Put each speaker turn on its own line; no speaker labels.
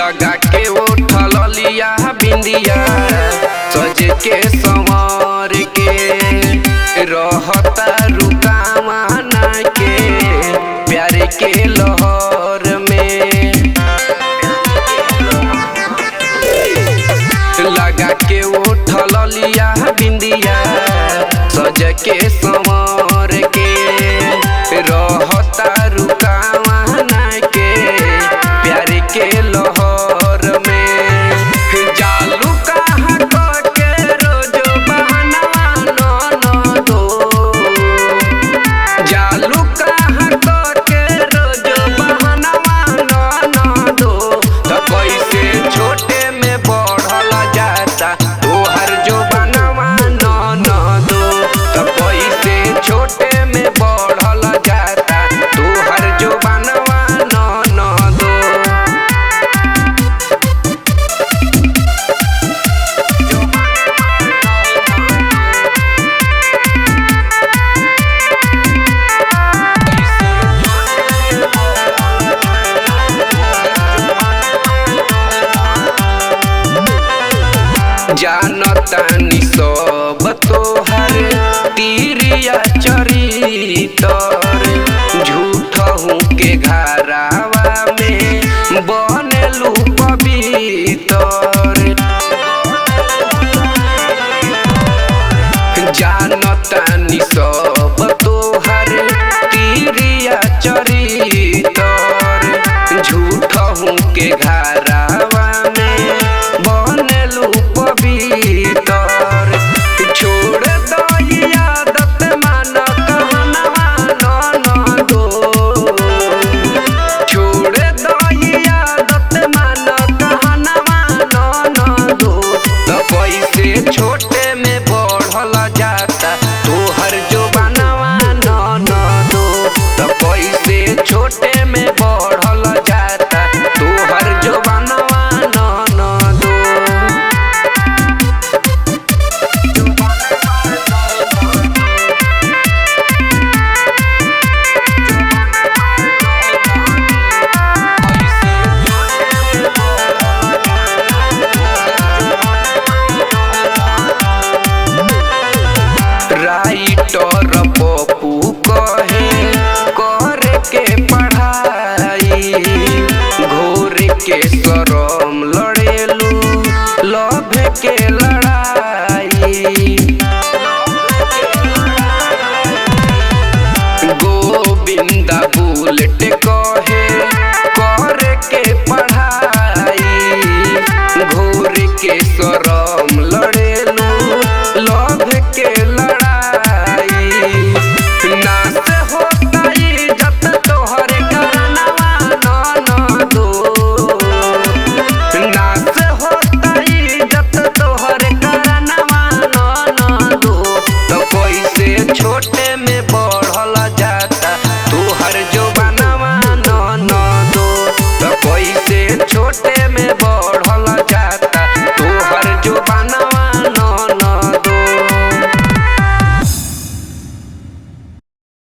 लगा के उठल लिया बिंदिया सज के संवर के रहता रुकावाना के प्यार के लहर में। लगा के उठल लिया बिंदिया सज के संवर के रहता रुकावाना के प्यार के लहर में। जालू कहाँ के रोज बहनवा न दो, जालू कहाँ के रोज बहनवा न दो। तो कैसे छोटे में बढ़ल जाता तोहर जो बनवा न दो। तो कैसे छोटे में बढ़ल जाता तोहर जो बनवा न दो। जानतानी सब तोहर तीरिया चरितर झूठ हूँ के घरावा में बनलू पवितर। जानतानी सब तोहर तीरिया चरितर झूठ हूँ के घरा